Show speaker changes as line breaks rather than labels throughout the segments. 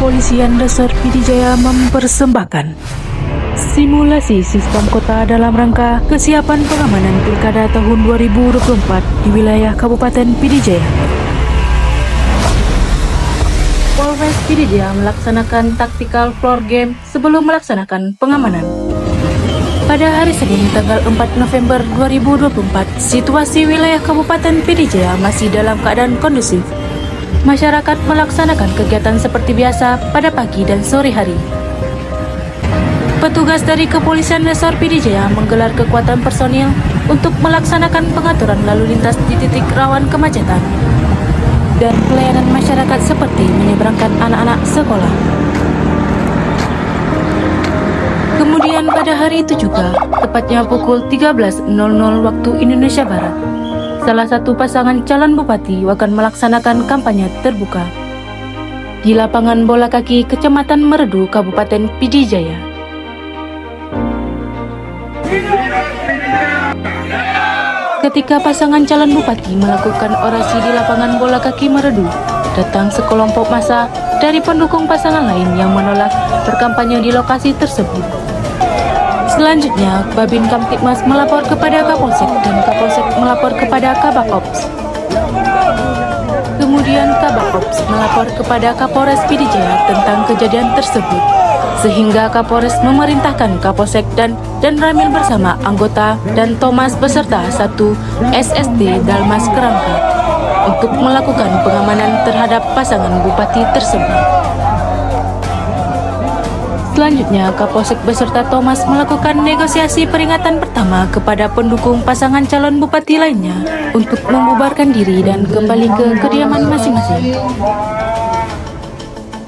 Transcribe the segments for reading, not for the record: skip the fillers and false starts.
Kepolisian Resort PD Jaya mempersembahkan simulasi sistem kota dalam rangka kesiapan pengamanan Pilkada tahun 2024 di wilayah Kabupaten PD Jaya. Polres PD Jaya melaksanakan tactical floor game sebelum melaksanakan pengamanan. Pada hari Senin tanggal 4 November 2024, situasi wilayah Kabupaten PD Jaya masih dalam keadaan kondusif. Masyarakat melaksanakan kegiatan seperti biasa pada pagi dan sore hari. Petugas dari Kepolisian Resort PD Jaya menggelar kekuatan personil untuk melaksanakan pengaturan lalu lintas di titik rawan kemacetan dan pelayanan masyarakat seperti menyeberangkan anak-anak sekolah. Kemudian pada hari itu juga, tepatnya pukul 13.00 waktu Indonesia Barat, salah satu pasangan calon bupati akan melaksanakan kampanye terbuka di lapangan bola kaki Kecamatan Meredu, Kabupaten PD Jaya. Ketika pasangan calon bupati melakukan orasi di lapangan bola kaki Meredu, datang sekelompok massa dari pendukung pasangan lain yang menolak berkampanye di lokasi tersebut. Selanjutnya, Babin Kamtibmas melapor kepada Kapolsek dan Kapolsek melapor kepada Kabak Ops. Kemudian Kabak Ops melapor kepada Kapolres PD Jaya tentang kejadian tersebut, sehingga Kapolres memerintahkan Kapolsek dan Ramil bersama anggota dan Thomas beserta satu SSD Dalmas Kerangka untuk melakukan pengamanan terhadap pasangan bupati tersebut. Selanjutnya, Kapolsek beserta Thomas melakukan negosiasi peringatan pertama kepada pendukung pasangan calon bupati lainnya untuk membubarkan diri dan kembali ke kediaman masing-masing.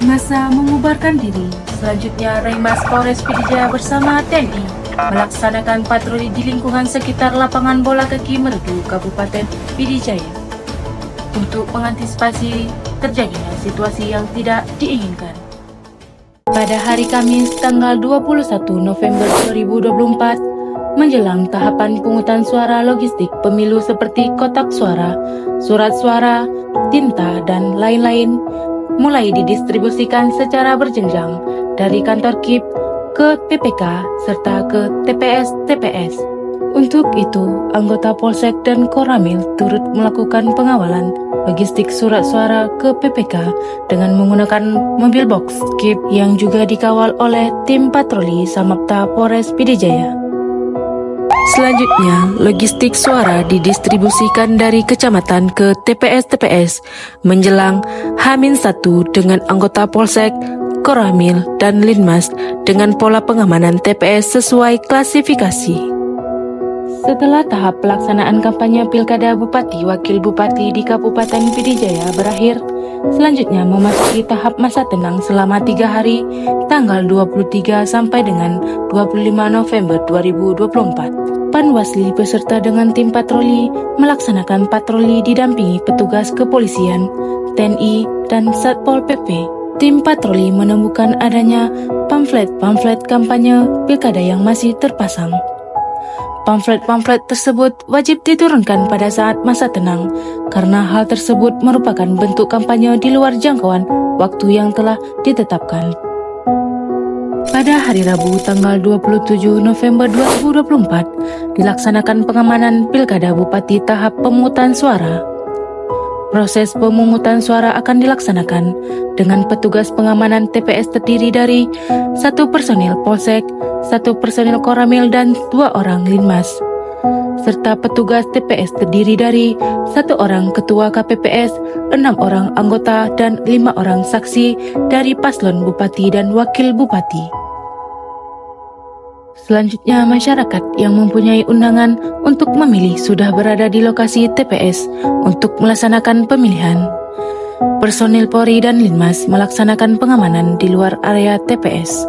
Masa membubarkan diri. Selanjutnya, Raimas Polres PD Jaya bersama TNI melaksanakan patroli di lingkungan sekitar lapangan bola kaki Meredu, Kabupaten PD Jaya untuk mengantisipasi terjadinya situasi yang tidak diinginkan. Pada hari Kamis tanggal 21 November 2024, menjelang tahapan pungutan suara logistik pemilu seperti kotak suara, surat suara, tinta, dan lain-lain, mulai didistribusikan secara berjenjang dari kantor KIP ke PPK serta ke TPS-TPS. Untuk itu, anggota Polsek dan Koramil turut melakukan pengawalan logistik surat suara ke PPK dengan menggunakan mobil box KIP yang juga dikawal oleh tim patroli Samapta Polres PD Jaya. Selanjutnya, logistik suara didistribusikan dari kecamatan ke TPS-TPS menjelang H-1 dengan anggota Polsek, Koramil, dan Linmas dengan pola pengamanan TPS sesuai klasifikasi. Setelah tahap pelaksanaan kampanye Pilkada Bupati Wakil Bupati di Kabupaten PD Jaya berakhir, selanjutnya memasuki tahap masa tenang selama 3 hari, tanggal 23 sampai dengan 25 November 2024. Panwasli beserta dengan tim patroli melaksanakan patroli didampingi petugas kepolisian, TNI, dan Satpol PP. Tim patroli menemukan adanya pamflet-pamflet kampanye Pilkada yang masih terpasang. Pamflet-pamflet tersebut wajib diturunkan pada saat masa tenang, karena hal tersebut merupakan bentuk kampanye di luar jangkauan waktu yang telah ditetapkan. Pada hari Rabu tanggal 27 November 2024, dilaksanakan pengamanan Pilkada Bupati tahap pemungutan suara. Proses pemungutan suara akan dilaksanakan dengan petugas pengamanan TPS terdiri dari 1 personil Polsek, 1 personil Koramil, dan 2 orang Linmas, serta petugas TPS terdiri dari 1 orang ketua KPPS, 6 orang anggota, dan 5 orang saksi dari paslon bupati dan wakil bupati. Selanjutnya, masyarakat yang mempunyai undangan untuk memilih sudah berada di lokasi TPS untuk melaksanakan pemilihan. Personil Polri dan Linmas melaksanakan pengamanan di luar area TPS.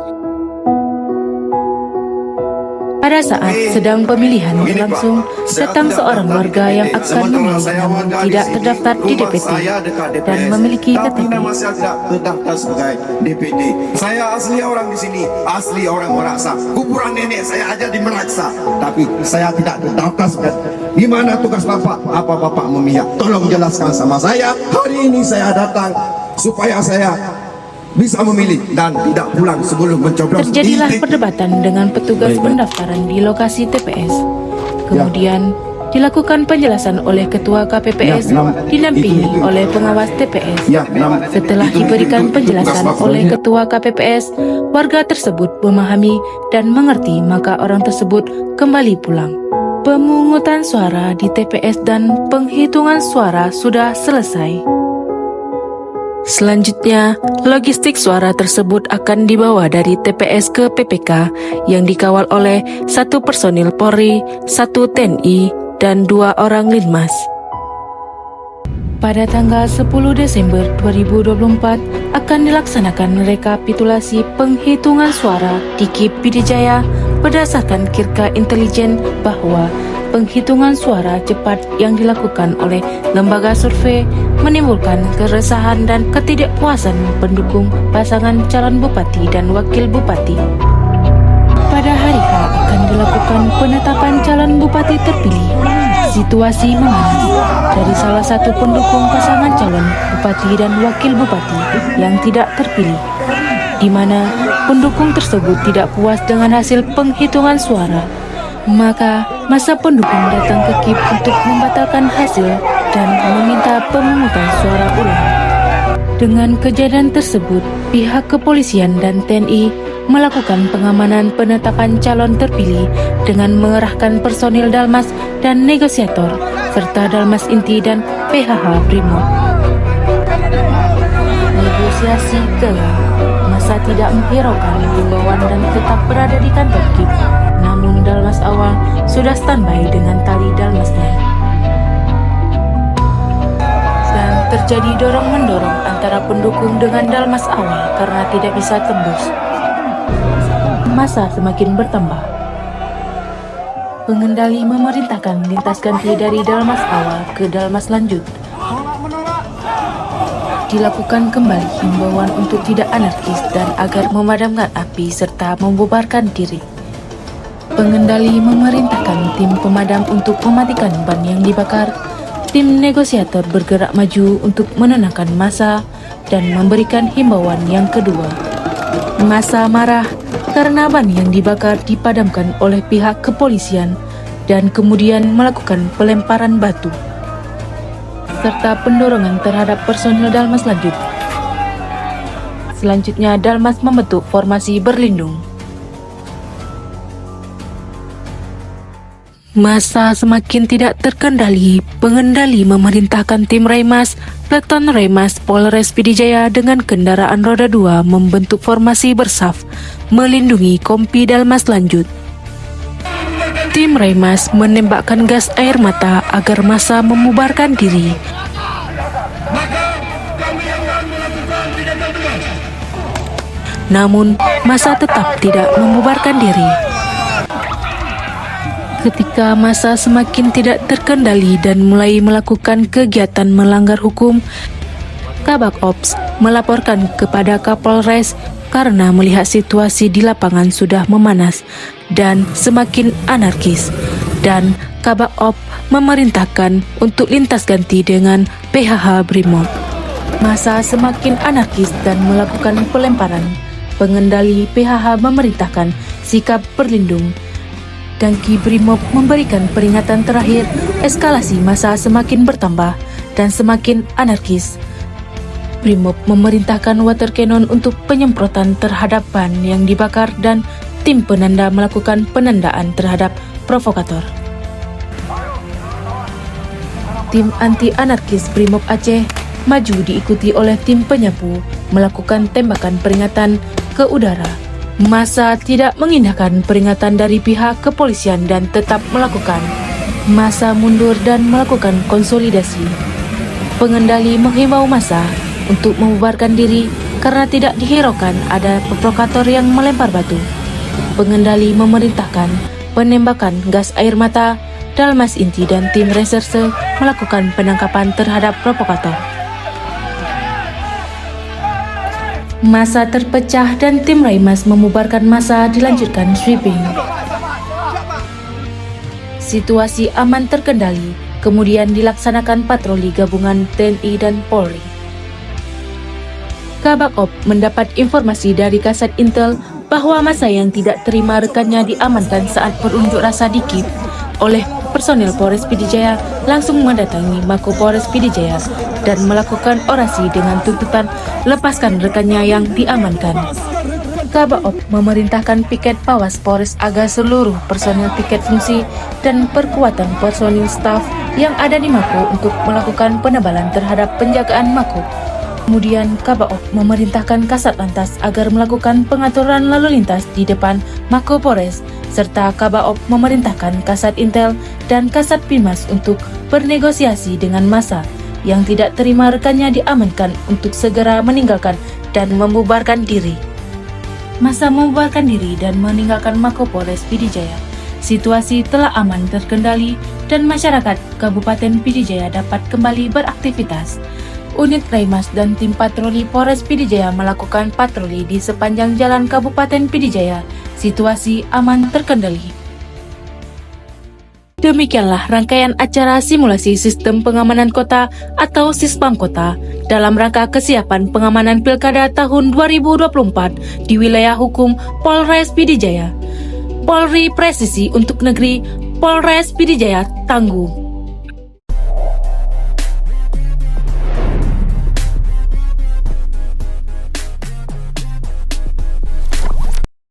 Pada saat sedang pemilihan berlangsung, datang seorang warga yang akan memilih namun tidak terdaftar di DPT dan memiliki KTP.
Terdaftar sebagai DPT. Saya asli orang di sini, asli orang Meraksa. Kuburan nenek saya aja di Meraksa, tapi saya tidak terdaftar sebagai. Di mana tugas Bapak? Apa Bapak memihak? Tolong jelaskan sama saya. Hari ini saya datang supaya saya bisa memilih dan tidak pulang sebelum mencoblos.
Terjadilah perdebatan dengan petugas pendaftaran di lokasi TPS. Kemudian dilakukan penjelasan oleh Ketua KPPS didampingi oleh pengawas TPS. Setelah diberikan penjelasan oleh Ketua KPPS, warga tersebut memahami dan mengerti, maka orang tersebut kembali pulang. Pemungutan suara di TPS dan penghitungan suara sudah selesai. Selanjutnya, logistik suara tersebut akan dibawa dari TPS ke PPK yang dikawal oleh 1 personil Polri, 1 TNI, dan 2 orang Linmas. Pada tanggal 10 Desember 2024 akan dilaksanakan rekapitulasi penghitungan suara di KIP Pidijaya berdasarkan kirka intelijen bahwa penghitungan suara cepat yang dilakukan oleh lembaga survei menimbulkan keresahan dan ketidakpuasan pendukung pasangan calon bupati dan wakil bupati. Pada hari H akan dilakukan penetapan calon bupati terpilih. Situasi memanas dari salah satu pendukung pasangan calon bupati dan wakil bupati yang tidak terpilih, di mana pendukung tersebut tidak puas dengan hasil penghitungan suara. Maka masa pendukung datang ke KIP untuk membatalkan hasil dan meminta pemungutan suara ulang. Dengan kejadian tersebut, pihak kepolisian dan TNI melakukan pengamanan penetapan calon terpilih dengan mengerahkan personil Dalmas dan negosiator serta Dalmas Inti dan PHH Brimob. Negosiasi gelap, masa tidak menghiraukan himbauan dan tetap berada di kantor KIP. Namun Dalmas awal sudah standby dengan tali Dalmasnya. Dan terjadi dorong-mendorong antara pendukung dengan Dalmas awal karena tidak bisa tembus. Masa semakin bertambah. Pengendali memerintahkan lintas ganti dari Dalmas awal ke Dalmas lanjut. Dilakukan kembali himbauan untuk tidak anarkis dan agar memadamkan api serta membubarkan diri. Pengendali memerintahkan tim pemadam untuk mematikan ban yang dibakar. Tim negosiator bergerak maju untuk menenangkan massa dan memberikan himbauan yang kedua. Massa marah karena ban yang dibakar dipadamkan oleh pihak kepolisian dan kemudian melakukan pelemparan batu serta pendorongan terhadap personil Dalmas lanjut. Selanjutnya Dalmas membentuk formasi berlindung. Masa semakin tidak terkendali. Pengendali memerintahkan tim Raimas, Peleton Raimas Polres Pidijaya dengan kendaraan roda 2 membentuk formasi bersaf, melindungi Kompi Dalmas lanjut. Tim Raimas menembakkan gas air mata agar massa membubarkan diri. Namun, massa tetap tidak membubarkan diri. Ketika massa semakin tidak terkendali dan mulai melakukan kegiatan melanggar hukum, Kabak Ops melaporkan kepada Kapolres karena melihat situasi di lapangan sudah memanas dan semakin anarkis, dan Kabak Ops memerintahkan untuk lintas ganti dengan PHH Brimob. Massa semakin anarkis dan melakukan pelemparan. Pengendali PHH memerintahkan sikap berlindung. Dangki Brimob memberikan peringatan terakhir. Eskalasi massa semakin bertambah dan semakin anarkis. Brimob memerintahkan water cannon untuk penyemprotan terhadap ban yang dibakar dan tim penanda melakukan penandaan terhadap provokator. Tim anti-anarkis Brimob Aceh maju diikuti oleh tim penyapu melakukan tembakan peringatan ke udara. Massa tidak mengindahkan peringatan dari pihak kepolisian dan tetap melakukan. Massa mundur dan melakukan konsolidasi. Pengendali menghimbau massa untuk membubarkan diri karena tidak dihiraukan ada provokator yang melempar batu. Pengendali memerintahkan penembakan gas air mata. Dalmas Inti dan tim reserse melakukan penangkapan terhadap provokator. Massa terpecah dan tim Raimas membubarkan massa, dilanjutkan sweeping. Situasi aman terkendali, kemudian dilaksanakan patroli gabungan TNI dan Polri. Kabak Op mendapat informasi dari Kasat Intel bahwa masa yang tidak terima rekannya diamankan saat berunjuk rasa di KIP oleh personil Polres Pidijaya langsung mendatangi Mako Polres Pidijaya dan melakukan orasi dengan tuntutan lepaskan rekannya yang diamankan. Kabak Op memerintahkan piket Pawas Polres agar seluruh personil piket fungsi dan perkuatan personil staf yang ada di Mako untuk melakukan penebalan terhadap penjagaan Mako. Kemudian Kabak Op memerintahkan Kasat Lantas agar melakukan pengaturan lalu lintas di depan Mako Polres, serta Kabak Op memerintahkan Kasat Intel dan Kasat Pimas untuk bernegosiasi dengan massa yang tidak terima rekannya diamankan untuk segera meninggalkan dan membubarkan diri. Massa membubarkan diri dan meninggalkan Mako Polres Pidijaya. Situasi telah aman terkendali dan masyarakat Kabupaten Pidijaya dapat kembali beraktivitas. Unit Raimas dan tim patroli Polres Pidijaya melakukan patroli di sepanjang jalan Kabupaten Pidijaya. Situasi aman terkendali. Demikianlah rangkaian acara simulasi sistem pengamanan kota atau Sispam Kota dalam rangka kesiapan pengamanan Pilkada tahun 2024 di wilayah hukum Polres Pidijaya. Polri presisi untuk negeri, Polres Pidijaya tangguh.